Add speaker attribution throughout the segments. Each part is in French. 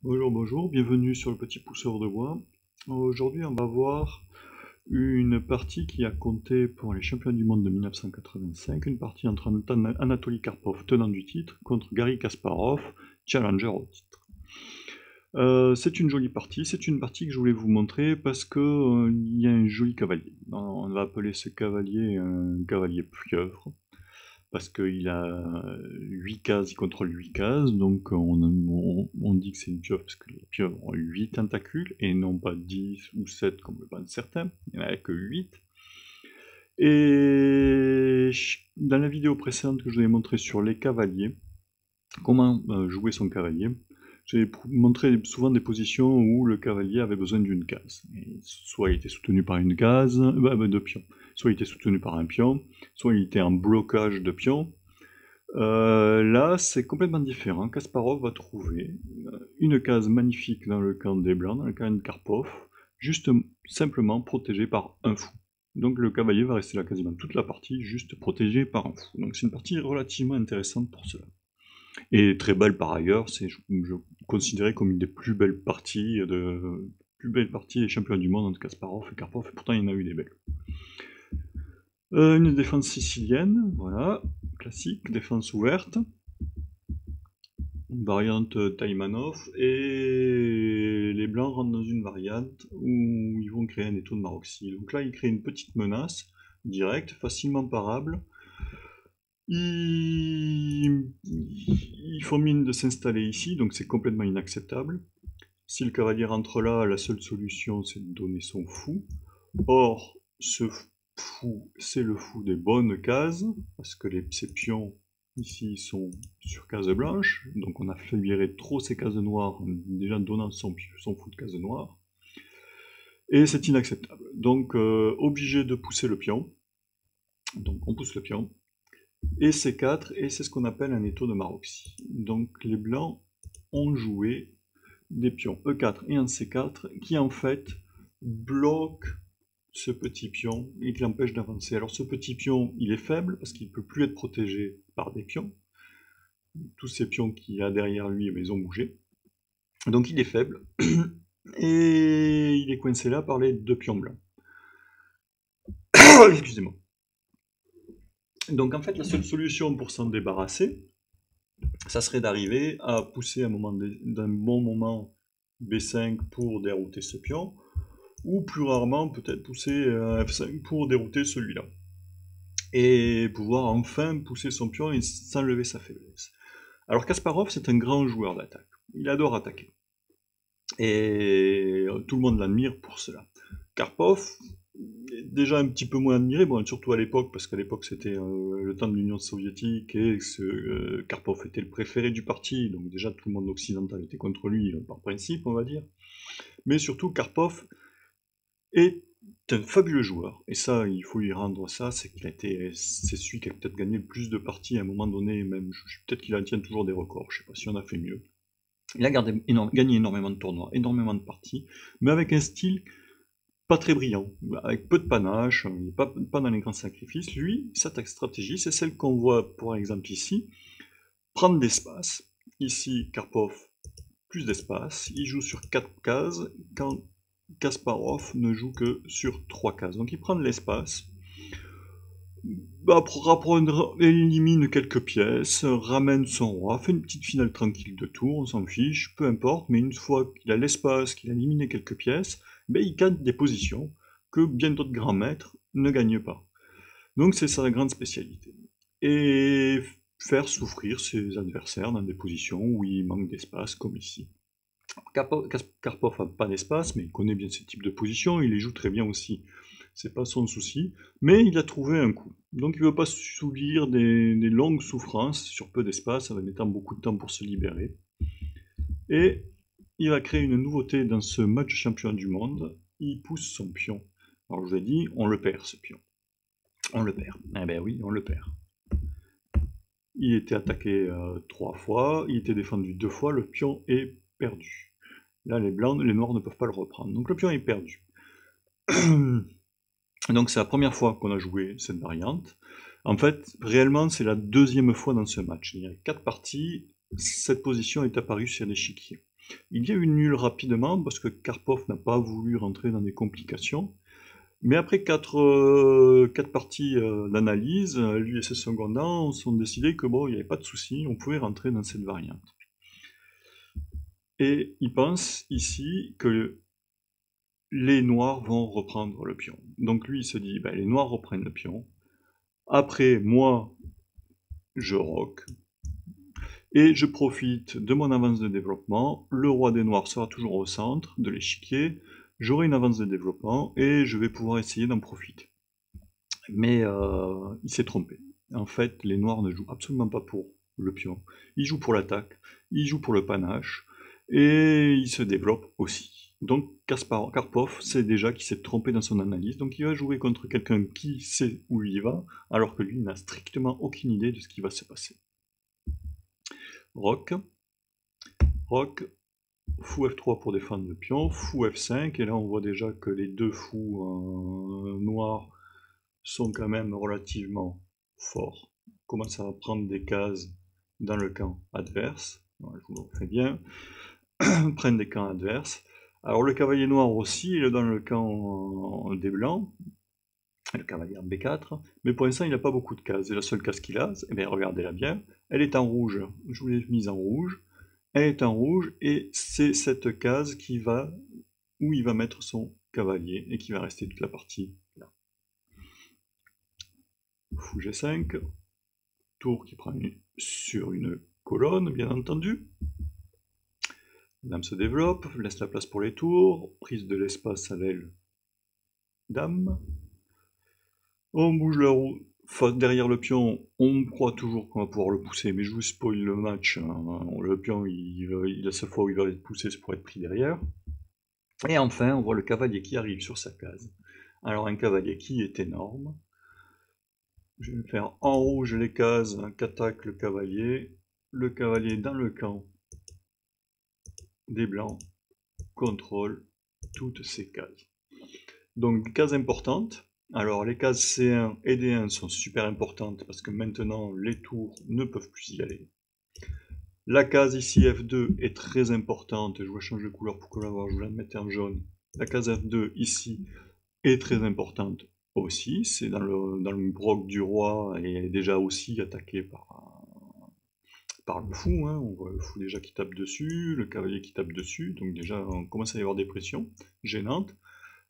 Speaker 1: Bonjour, bonjour, bienvenue sur le petit pousseur de bois. Aujourd'hui, on va voir une partie qui a compté pour les champions du monde de 1985, une partie entre Anatoly Karpov, tenant du titre, contre Garry Kasparov, challenger au titre. C'est une jolie partie, c'est une partie que je voulais vous montrer parce que il y a un joli cavalier. On va appeler ce cavalier un cavalier pieuvre, parce qu'il a 8 cases, il contrôle 8 cases, donc on dit que c'est une pieuvre parce que les pieuvres ont 8 tentacules, et non pas 10 ou 7 comme le pensent certains, il n'y en a que 8. Et dans la vidéo précédente que je vous ai montré sur les cavaliers, comment jouer son cavalier, j'ai montré souvent des positions où le cavalier avait besoin d'une case. Et soit il était soutenu par une case de pions, soit il était soutenu par un pion, soit il était en blocage de pions. Là, c'est complètement différent. Kasparov va trouver une case magnifique dans le camp des Blancs, dans le camp de Karpov, juste simplement protégé par un fou. Donc le cavalier va rester là quasiment toute la partie, juste protégé par un fou. Donc c'est une partie relativement intéressante pour cela. Et très belle par ailleurs, je considérais comme une des plus belles parties des champions du monde entre Kasparov et Karpov, et pourtant il y en a eu des belles. Une défense sicilienne, voilà, classique, défense ouverte, une variante Taimanov, et les blancs rentrent dans une variante où ils vont créer un étau de Maroxy. Donc là, ils créent une petite menace directe, facilement parable. Ils font mine de s'installer ici, donc c'est complètement inacceptable. Si le cavalier rentre là, la seule solution c'est de donner son fou. Or, ce fou, c'est le fou des bonnes cases, parce que ces pions ici sont sur case blanche, donc on a fait virer trop ces cases noires en déjà donnant son fou de case noire. Et c'est inacceptable. Donc, obligé de pousser le pion. Donc on pousse le pion. Et C4, et c'est ce qu'on appelle un étau de Maroxy. Donc les blancs ont joué des pions E4 et un C4 qui en fait bloquent ce petit pion et qui l'empêchent d'avancer. Alors ce petit pion, il est faible parce qu'il ne peut plus être protégé par des pions. Tous ces pions qu'il y a derrière lui, ils ont bougé. Donc il est faible. Et il est coincé là par les deux pions blancs. Excusez-moi. Donc en fait, la seule solution pour s'en débarrasser, ça serait d'arriver à pousser d'un bon moment B5 pour dérouter ce pion, ou plus rarement peut-être pousser F5 pour dérouter celui-là. Et pouvoir enfin pousser son pion et s'enlever sa faiblesse. Alors Kasparov, c'est un grand joueur d'attaque. Il adore attaquer. Et tout le monde l'admire pour cela. Karpov, déjà un petit peu moins admiré, bon, surtout à l'époque, parce qu'à l'époque c'était le temps de l'Union soviétique et Karpov était le préféré du parti, donc déjà tout le monde occidental était contre lui par principe, on va dire. Mais surtout Karpov est un fabuleux joueur, et ça, il faut lui rendre ça, c'est celui qui a peut-être gagné le plus de parties à un moment donné, même peut-être qu'il en tient toujours des records, je sais pas si on a fait mieux. Il a gagné énormément de tournois, énormément de parties, mais avec un style pas très brillant, avec peu de panache, pas dans les grands sacrifices. Lui, sa stratégie, c'est celle qu'on voit par exemple ici, prendre d'espace. Ici, Karpov, plus d'espace, il joue sur 4 cases, quand Kasparov ne joue que sur 3 cases. Donc il prend de l'espace, élimine quelques pièces, ramène son roi, fait une petite finale tranquille de tour, on s'en fiche, peu importe, mais une fois qu'il a l'espace, qu'il a éliminé quelques pièces, ben, il gagne des positions que bien d'autres grands maîtres ne gagnent pas. Donc c'est sa grande spécialité. Et faire souffrir ses adversaires dans des positions où il manque d'espace, comme ici. Karpov n'a pas d'espace, mais il connaît bien ce type de positions, il les joue très bien aussi. C'est pas son souci, mais il a trouvé un coup. Donc il ne veut pas subir des longues souffrances sur peu d'espace, en mettant beaucoup de temps pour se libérer. Et il va créer une nouveauté dans ce match champion du monde, il pousse son pion. Alors je vous ai dit, on le perd ce pion. On le perd. Eh ben oui, on le perd. Il était attaqué 3 fois, il était défendu 2 fois, le pion est perdu. Là, les noirs ne peuvent pas le reprendre. Donc le pion est perdu. Donc c'est la première fois qu'on a joué cette variante. En fait, réellement, c'est la deuxième fois dans ce match. Il y a 4 parties, cette position est apparue sur l'échiquier. Il y a eu nul rapidement parce que Karpov n'a pas voulu rentrer dans des complications. Mais après quatre parties d'analyse, lui et ses secondants ont décidé que bon, il n'y avait pas de souci, on pouvait rentrer dans cette variante. Et il pense ici que les noirs vont reprendre le pion. Donc lui il se dit, ben, les noirs reprennent le pion. Après, moi, je rock. Et je profite de mon avance de développement. Le roi des noirs sera toujours au centre de l'échiquier. J'aurai une avance de développement et je vais pouvoir essayer d'en profiter. Mais il s'est trompé. En fait, les noirs ne jouent absolument pas pour le pion. Ils jouent pour l'attaque, ils jouent pour le panache, et ils se développent aussi. Donc Karpov sait déjà qu'il s'est trompé dans son analyse, donc il va jouer contre quelqu'un qui sait où il va, alors que lui n'a strictement aucune idée de ce qui va se passer. Rock, fou F3 pour défendre le pion, fou F5, et là on voit déjà que les deux fous noirs sont quand même relativement forts, commencent à prendre des cases dans le camp adverse, voilà, je vous le refais bien, prennent des camps adverses. Alors le cavalier noir aussi, il est dans le camp des blancs, le cavalier en B4, mais pour l'instant il n'a pas beaucoup de cases, et la seule case qu'il a, eh bien, regardez-la bien, elle est en rouge, je vous l'ai mise en rouge, elle est en rouge, et c'est cette case qui va, où il va mettre son cavalier, et qui va rester toute la partie là. Fou G5, tour qui prend sur une colonne, bien entendu. Dame se développe, laisse la place pour les tours, prise de l'espace à l'aile dame. On bouge la roue derrière le pion, on croit toujours qu'on va pouvoir le pousser, mais je vous spoil le match. Le pion, la seule fois où il va être poussé, c'est pour être pris derrière. Et enfin, on voit le cavalier qui arrive sur sa case. Alors un cavalier qui est énorme. Je vais faire en rouge les cases qu'attaque le cavalier dans le camp des blancs contrôle toutes ces cases. Donc cases importantes. Alors les cases C1 et D1 sont super importantes parce que maintenant les tours ne peuvent plus y aller. La case ici F2 est très importante, je vais changer de couleur pour que la voir, je vous la mettre en jaune. La case F2 ici est très importante aussi, c'est dans le broc du roi et elle est déjà aussi attaquée par le fou, hein. On voit le fou déjà qui tape dessus, le cavalier qui tape dessus, donc déjà on commence à y avoir des pressions gênantes.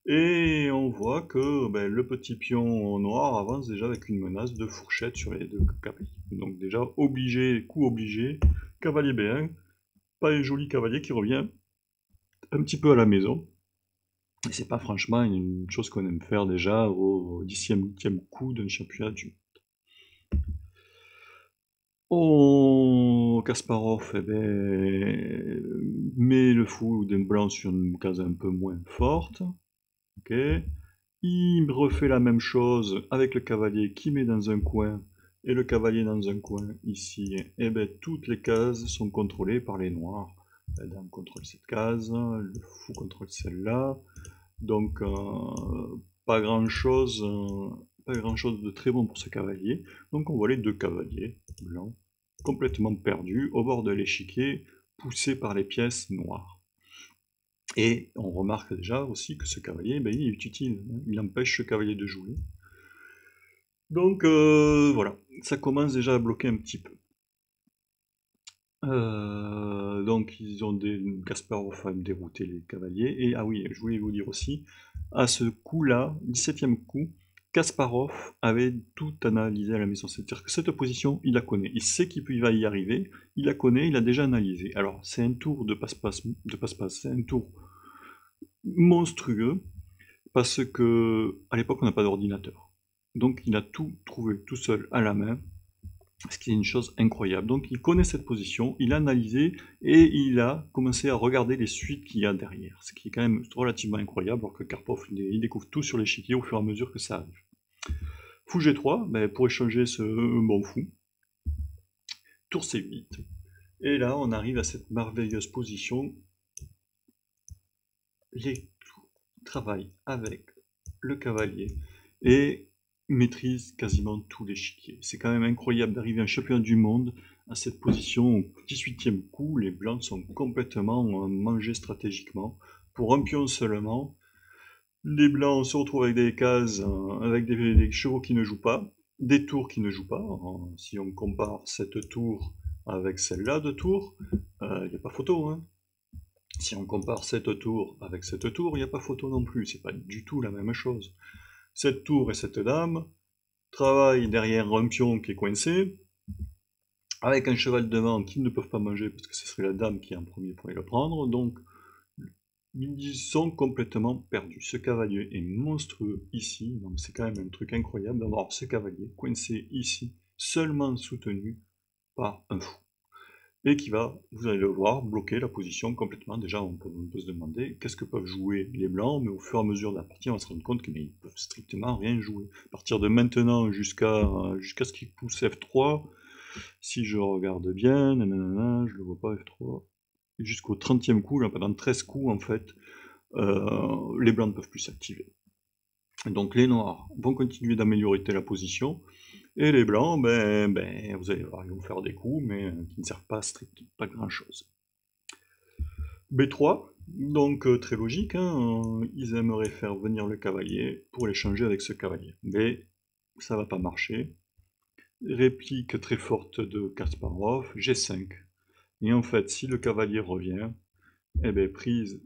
Speaker 1: Et on voit que ben, le petit pion noir avance déjà avec une menace de fourchette sur les deux cavaliers. Donc déjà obligé, coup obligé, cavalier B1, pas un joli cavalier qui revient un petit peu à la maison. Et c'est pas franchement une chose qu'on aime faire déjà au 10e, 8e coup d'un championnat du monde. Oh, Kasparov, eh ben, met le fou d'un blanc sur une case un peu moins forte. Ok. Il refait la même chose avec le cavalier qui met dans un coin et le cavalier dans un coin ici. Et bien toutes les cases sont contrôlées par les noirs. La dame contrôle cette case, le fou contrôle celle-là. Donc pas grand chose de très bon pour ce cavalier. Donc on voit les deux cavaliers blancs complètement perdus au bord de l'échiquier, poussés par les pièces noires. Et on remarque déjà aussi que ce cavalier, ben, il est utile, hein. Il empêche ce cavalier de jouer. Donc voilà, ça commence déjà à bloquer un petit peu. Donc ils ont Kasparov a dérouté les cavaliers. Et ah oui, je voulais vous dire aussi, à ce coup-là, 17e coup, Kasparov avait tout analysé à la maison. C'est-à-dire que cette position, il la connaît. Il sait qu'il va y arriver, il la connaît, il a déjà analysé. Alors c'est un tour de passe-passe, c'est un tour monstrueux, parce que à l'époque on n'a pas d'ordinateur. Donc il a tout trouvé tout seul à la main, ce qui est une chose incroyable. Donc il connaît cette position, il a analysé et il a commencé à regarder les suites qu'il y a derrière, ce qui est quand même relativement incroyable, alors que Karpov il découvre tout sur l'échiquier au fur et à mesure que ça arrive. Fou G3, ben, pour échanger ce bon fou. Tour C8. Et là on arrive à cette merveilleuse position. Les travaille avec le cavalier et maîtrise quasiment tout l'échiquier. C'est quand même incroyable d'arriver à un championnat du monde À cette position, au 18e coup, les blancs sont complètement mangés stratégiquement. Pour un pion seulement, les blancs se retrouvent avec des cases, avec des chevaux qui ne jouent pas, des tours qui ne jouent pas. Si on compare cette tour avec celle-là de tour, il n'y a pas photo, hein. Si on compare cette tour avec cette tour, il n'y a pas photo non plus, c'est pas du tout la même chose. Cette tour et cette dame travaillent derrière un pion qui est coincé, avec un cheval devant qu'ils ne peuvent pas manger parce que ce serait la dame qui en premier pourrait le prendre, donc ils sont complètement perdus. Ce cavalier est monstrueux ici, donc c'est quand même un truc incroyable d'avoir ce cavalier coincé ici, seulement soutenu par un fou. Et qui va, vous allez le voir, bloquer la position complètement. Déjà, on peut se demander qu'est-ce que peuvent jouer les blancs, mais au fur et à mesure de la partie, on va se rendre compte qu'ils ne peuvent strictement rien jouer. À partir de maintenant jusqu'à ce qu'ils poussent F3, si je regarde bien, nanana, je le vois pas F3, jusqu'au 30e coup, là, pendant 13 coups en fait, les blancs ne peuvent plus s'activer. Donc les noirs vont continuer d'améliorer la position, et les blancs, vous allez voir, ils vont faire des coups, mais qui ne servent pas pas grand chose. B3, donc très logique, hein, ils aimeraient faire venir le cavalier pour l'échanger avec ce cavalier. Mais ça va pas marcher. Réplique très forte de Kasparov, G5. Et en fait, si le cavalier revient, eh bien, prise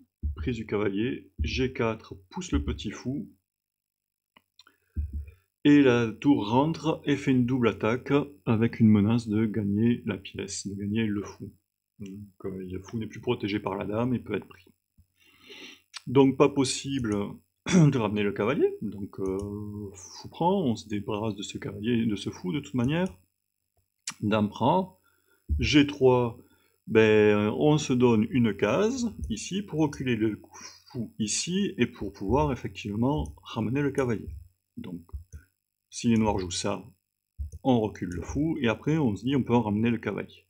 Speaker 1: du cavalier, G4 pousse le petit fou, et la tour rentre et fait une double attaque avec une menace de gagner la pièce, de gagner le fou. Donc, le fou n'est plus protégé par la dame et peut être pris. Donc pas possible de ramener le cavalier, donc fou prend, on se débarrasse de ce cavalier, de ce fou de toute manière. Dame prend, G3, on se donne une case ici pour reculer le fou ici et pour pouvoir effectivement ramener le cavalier. Donc si les noirs jouent ça, on recule le fou et après on se dit on peut en ramener le cavalier.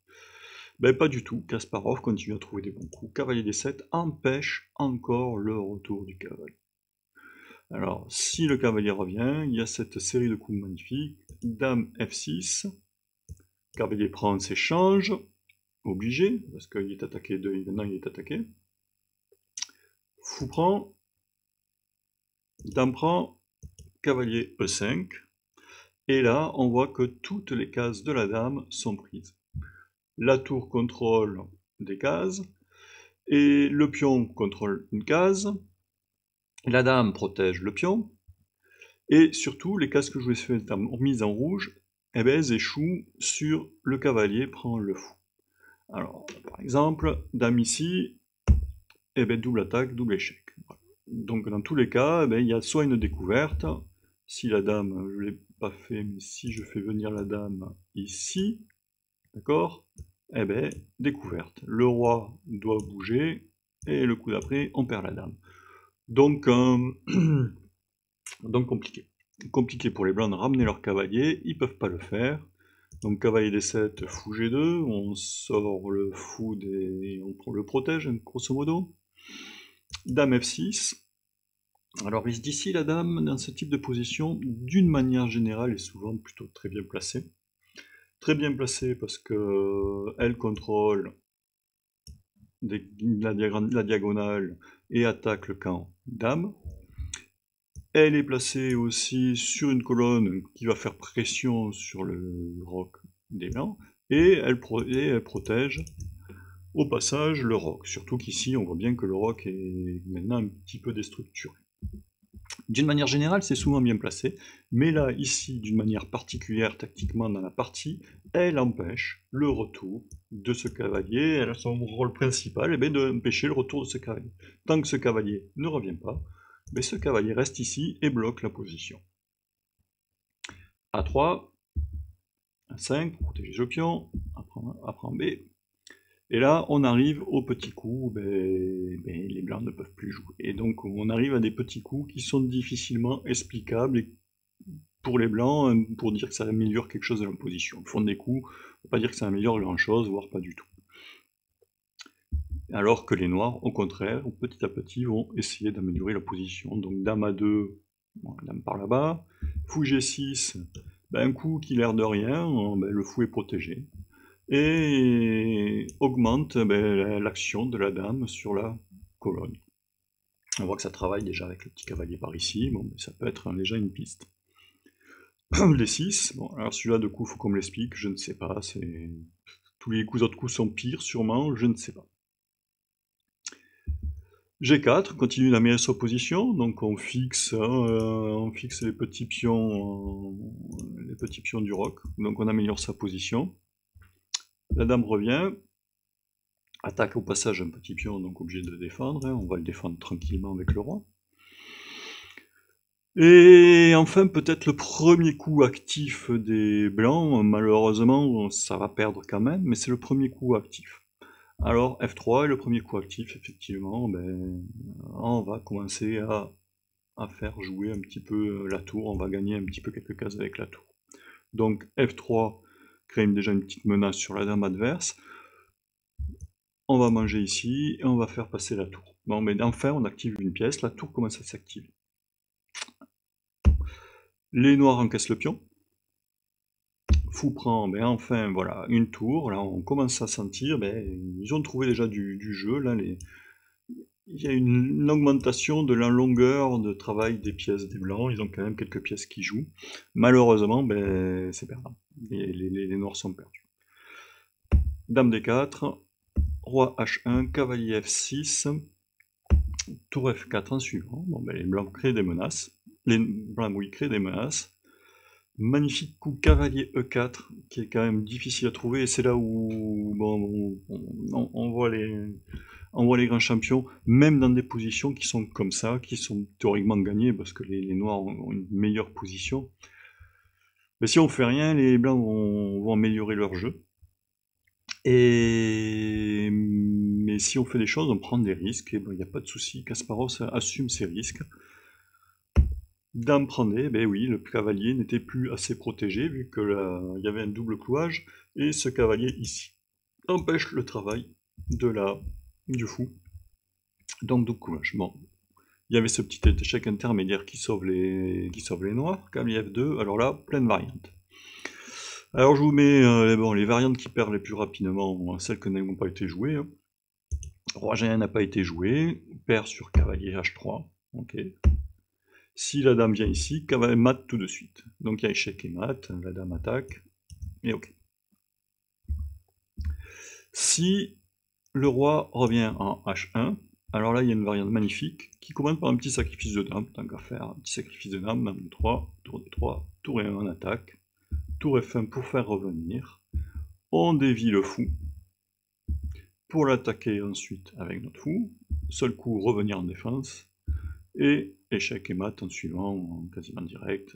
Speaker 1: Pas du tout, Kasparov continue à trouver des bons coups. Cavalier D7 empêche encore le retour du cavalier. Alors, si le cavalier revient, il y a cette série de coups magnifiques. Dame F6, cavalier prend, s'échange, obligé, parce qu'il est attaqué, maintenant il est attaqué. Fou prend, dame prend, cavalier E5, et là, on voit que toutes les cases de la dame sont prises. La tour contrôle des cases, et le pion contrôle une case, la dame protège le pion, et surtout, les cases que je vous ai mises en rouge, elles échouent sur le cavalier prend le fou. Alors, par exemple, dame ici, double attaque, double échec. Voilà. Donc dans tous les cas, il y a soit une découverte, si la dame, je ne l'ai pas fait, mais si je fais venir la dame ici, d'accord, découverte. Le roi doit bouger, et le coup d'après, on perd la dame. Donc, donc compliqué. Compliqué pour les blancs de ramener leur cavalier, ils peuvent pas le faire. Donc cavalier D7, fou G2, on sort le fou on le protège, grosso modo. Dame F6. Alors ici, la dame, dans ce type de position, d'une manière générale, est souvent plutôt très bien placée. Très bien placée parce que elle contrôle la diagonale et attaque le camp dame. Elle est placée aussi sur une colonne qui va faire pression sur le roc des blancs, et elle protège au passage le roc. Surtout qu'ici, on voit bien que le roc est maintenant un petit peu déstructuré. D'une manière générale, c'est souvent bien placé, mais là, ici, d'une manière particulière, tactiquement dans la partie, elle empêche le retour de ce cavalier. Elle a son rôle principal, d'empêcher le retour de ce cavalier. Tant que ce cavalier ne revient pas, ce cavalier reste ici et bloque la position. A3, A5 pour protéger le pion, A prend B. Et là, on arrive aux petits coups, les blancs ne peuvent plus jouer. Et donc, on arrive à des petits coups qui sont difficilement explicables pour les blancs, pour dire que ça améliore quelque chose de la position. Ils font des coups, on ne peut pas dire que ça améliore grand-chose, voire pas du tout. Alors que les noirs, au contraire, petit à petit, vont essayer d'améliorer la position. Donc dame A2, dame par là-bas, fou G6, un coup qui l'air de rien, le fou est protégé. et augmente l'action de la dame sur la colonne. On voit que ça travaille déjà avec le petit cavalier par ici, bon, mais ça peut être déjà une piste. Les 6, bon, alors celui-là de coup, faut qu'on me l'explique, je ne sais pas, tous les autres coups sont pires, sûrement, je ne sais pas. G4, continue d'amener sa position, donc on fixe les petits pions du roc, donc on améliore sa position. La dame revient, attaque au passage un petit pion, donc obligé de défendre, hein, on va le défendre tranquillement avec le roi. Et enfin, peut-être le premier coup actif des blancs, malheureusement ça va perdre quand même, mais c'est le premier coup actif. Alors F3 est le premier coup actif, effectivement, on va commencer à faire jouer un petit peu la tour, on va gagner un petit peu quelques cases avec la tour. Donc F3 crée déjà une petite menace sur la dame adverse. On va manger ici et on va faire passer la tour. Bon, mais enfin on active une pièce, la tour commence à s'activer. Les noirs encaissent le pion. Fou prend, enfin voilà, une tour, là on commence à sentir, ils ont trouvé déjà du jeu, là il y a une augmentation de la longueur de travail des pièces des blancs, ils ont quand même quelques pièces qui jouent. Malheureusement, c'est perdant, les noirs sont perdus. Dame D4, roi H1, cavalier F6, tour F4 en suivant. Bon, les blancs créent des menaces, les blancs oui créent des menaces. Magnifique coup cavalier E4 qui est quand même difficile à trouver et c'est là où on voit les grands champions, même dans des positions qui sont comme ça, qui sont théoriquement gagnées parce que les noirs ont une meilleure position. Mais si on fait rien, les blancs vont améliorer leur jeu. Mais si on fait des choses, on prend des risques, et il n'y a pas de souci. Kasparov assume ses risques. Dame prenait, oui, le cavalier n'était plus assez protégé vu que il y avait un double clouage, et ce cavalier ici empêche le travail du fou. Donc double clouage. Bon, il y avait ce petit échec intermédiaire qui sauve les noirs, cavalier F2, alors là, pleine variante. Alors je vous mets les variantes qui perdent les plus rapidement, celles que n'ont pas été jouées. Hein. Roi G1 n'a pas été joué, perd sur cavalier H3, ok. Si la dame vient ici, cavalier mat tout de suite. Donc il y a échec et mat, la dame attaque, et ok. Si le roi revient en H1, alors là il y a une variante magnifique qui commence par un petit sacrifice de dame, tant qu'à faire, un petit sacrifice de dame, dame de 3, tour D3, tour E1 en attaque, tour F1 pour faire revenir, on dévie le fou, pour l'attaquer ensuite avec notre fou, seul coup revenir en défense, et échec et mat en suivant, quasiment direct,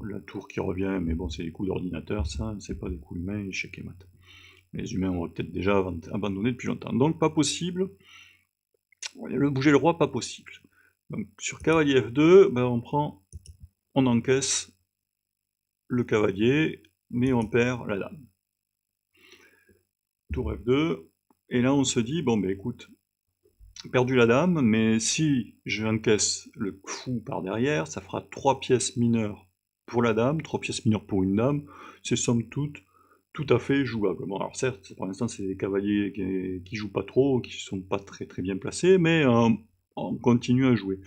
Speaker 1: la tour qui revient, mais bon c'est des coups d'ordinateur ça, c'est pas des coups humains, échec et mat. Les humains ont peut-être déjà abandonné depuis longtemps, donc pas possible, le bouger le roi pas possible. Donc sur cavalier F2, on encaisse le cavalier, mais on perd la dame. Tour F2, et là on se dit, écoute, perdu la dame, mais si j'encaisse le fou par derrière, ça fera 3 pièces mineures pour la dame, 3 pièces mineures pour une dame, c'est somme toute tout à fait jouable. Bon, alors certes, pour l'instant c'est des cavaliers qui jouent pas trop, qui sont pas très très bien placés, mais on continue à jouer.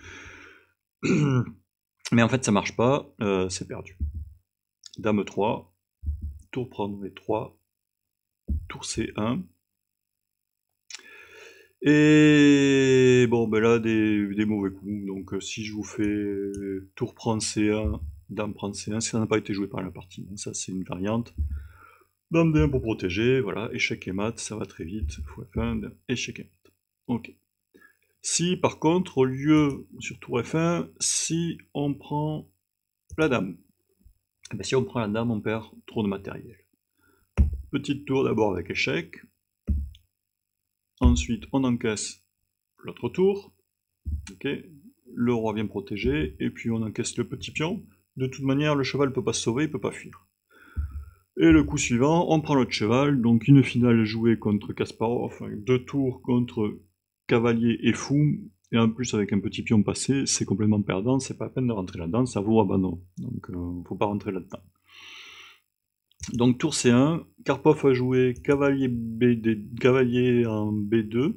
Speaker 1: Mais en fait ça marche pas, c'est perdu. Dame 3, tour prendre les 3, tour C1, et bon, là, des mauvais coups. Donc, si je vous fais tour prendre C1, dame prendre C1, ça n'a pas été joué par la partie. Ça, c'est une variante. Dame D1 pour protéger, voilà, échec et mat, ça va très vite. Fou F1, échec et mat. Ok. Si, par contre, au lieu, sur tour F1, si on prend la dame, si on prend la dame, on perd trop de matériel. Petite tour d'abord avec échec. Ensuite, on encaisse l'autre tour. Ok, le roi vient protéger, et puis on encaisse le petit pion. De toute manière, le cheval ne peut pas se sauver, il ne peut pas fuir. Et le coup suivant, on prend l'autre cheval, donc une finale jouée contre Kasparov, enfin 2 tours contre cavalier et fou, et en plus avec un petit pion passé, c'est complètement perdant, c'est pas la peine de rentrer là-dedans, ça vaut abandon. Donc faut pas rentrer là-dedans. Donc tour C1, Karpov a joué cavalier cavalier en B2,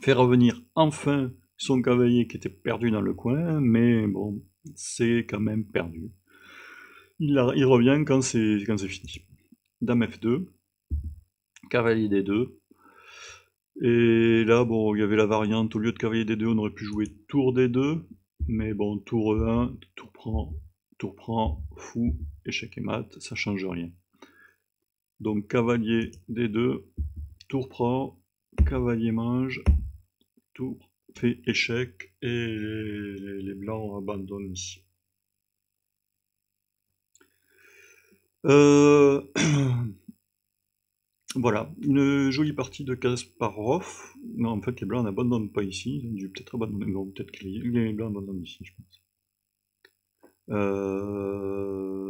Speaker 1: fait revenir enfin son cavalier qui était perdu dans le coin, mais bon, c'est quand même perdu. Il revient quand c'est fini. Dame F2, cavalier D2, et là, bon, il y avait la variante, au lieu de cavalier D2, on aurait pu jouer tour D2, mais bon, tour E1, tour prend, fou, échec et mat, ça change rien. Donc cavalier D2, tour prend, cavalier mange, tour fait échec, et les blancs abandonnent ici. Voilà, une jolie partie de Kasparov. Non, en fait, les blancs n'abandonnent pas ici. Ils ont dû peut-être abandonner. Non, peut-être que les blancs abandonnent ici, je pense.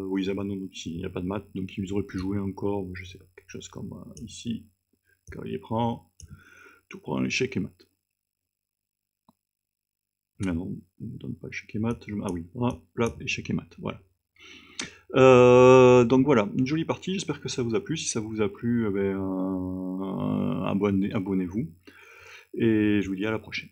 Speaker 1: Oui, ils abandonnent ici. Il n'y a pas de mat, donc ils auraient pu jouer encore, je sais pas, quelque chose comme ici. Cavalier prend, tout prend, échec et mat. Mais non, on ne donne pas échec et mat. Ah oui, là, échec et mat, voilà. Donc voilà, une jolie partie, j'espère que ça vous a plu. Si ça vous a plu, abonnez-vous. Et je vous dis à la prochaine.